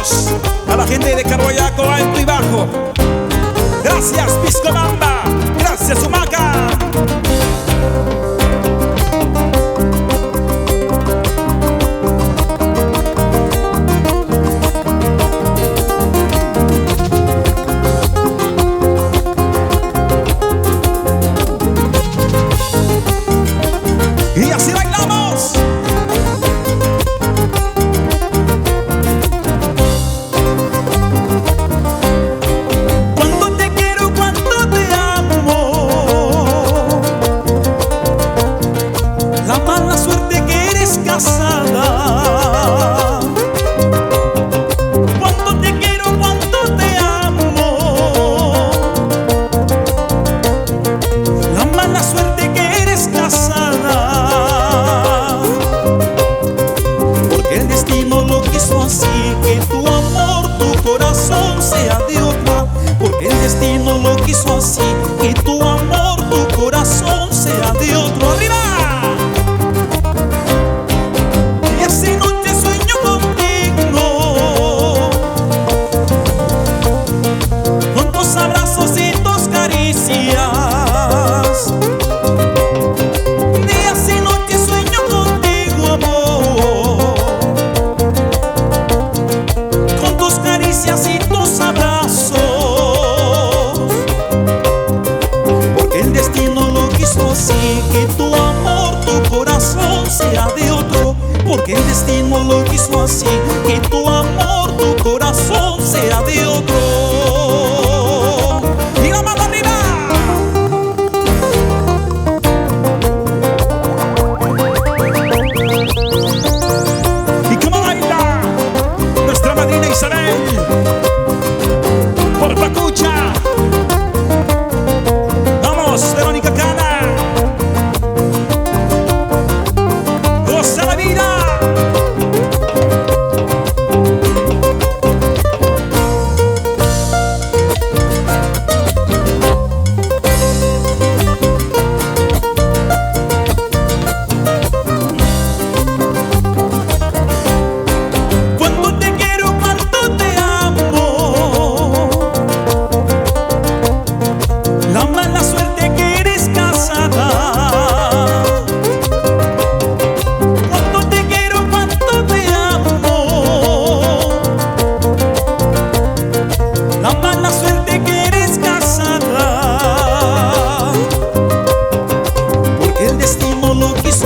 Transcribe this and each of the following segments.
Saludos a la gente de Carboyaco, alto y bajo. Gracias, Piscobamba. Gracias, Humaca. Y así bailamos. Cuánto te quiero, cuánto te amo. La mala suerte que eres casada. Cuánto te quiero, cuánto te amo. La mala suerte que eres casada. Así que tu amor, tu corazón sea de otra, porque el destino lo quiso así, que tu amor, tu corazón sea de otro. ¡Arriba! Y esa noche sueño contigo, con tus abrazos y tus caricias. Días y noches sueño contigo, amor, y tus abrazos, porque el destino lo quiso así, que tu amor, tu corazón sea de otro, porque el destino lo quiso así, que tu amor, tu corazón sea de otro. Y la mano arriba. Y cómo baila nuestra madrina Isabel. Por Pacucha. Vamos, Verónica Cana. Goza la vida.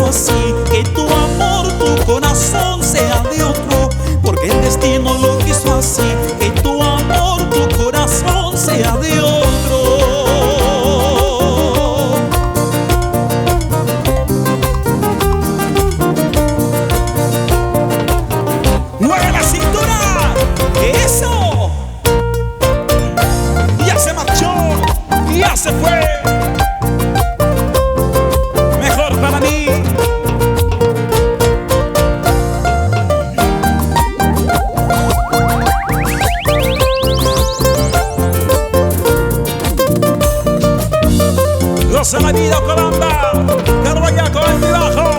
Así que tu amor, tu corazón sea de otro, porque el destino lo quiso así, que tu amor, tu corazón sea de otro. ¡Mueve la cintura! ¡Eso! Ya se marchó, ya se fue. Mejor para mí. Goza la vida, Cobamba, Carboyaco, alto y bajo.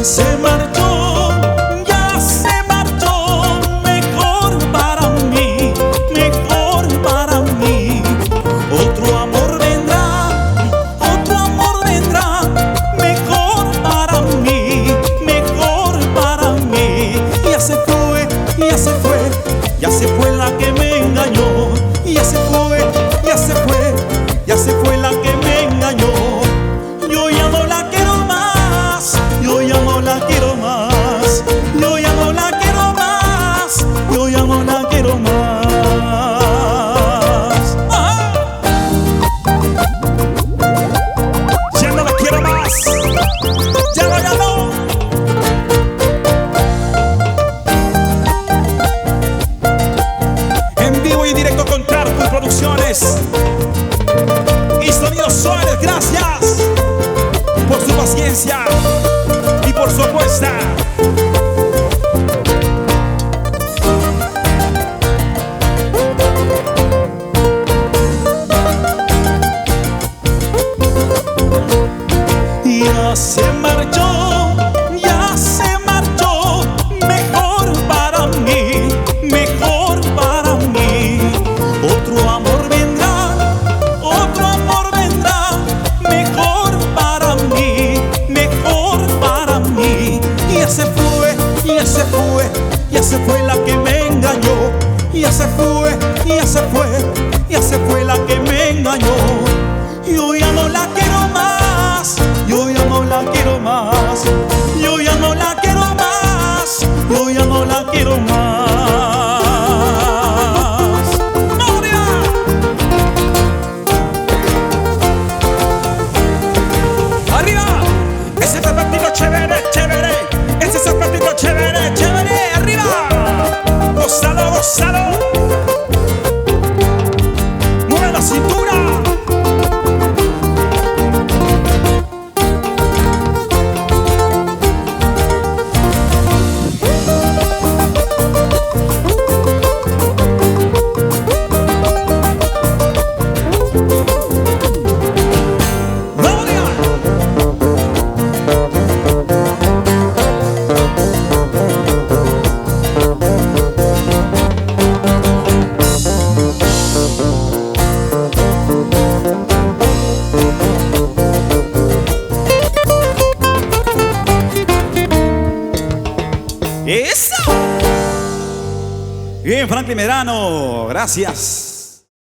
Se marchó, ya se marchó, mejor para mí, mejor para mí. Otro amor vendrá, mejor para mí, mejor para mí. Ya se fue, ya se fue, ya se fue la que me engañó. Ya se fue, ya se fue, ya se fue la que me engañó. Yo ya no la quiero más, yo ya no la quiero más, yo ya no la quiero más, yo ya no la quiero más. Ya no la quiero más, ya no, ya no. En vivo y directo con Carpool Producciones y Sonido Suárez, gracias por su paciencia y por su apuesta. ya se fue la que me engañó. Ya se fue, ya se fue, ya se fue la que me engañó. Yo ya no la quiero más, yo ya no la quiero más, yo ya no la quiero más, yo ya no la quiero más. ¡Moria! ¡Arriba! Ese zapatito chévere, chévere, ese zapatito chévere, chévere, arriba. Gózalo, gózalo. Mueve la cintura. ¡Eso! Bien, Franklin Medrano, gracias.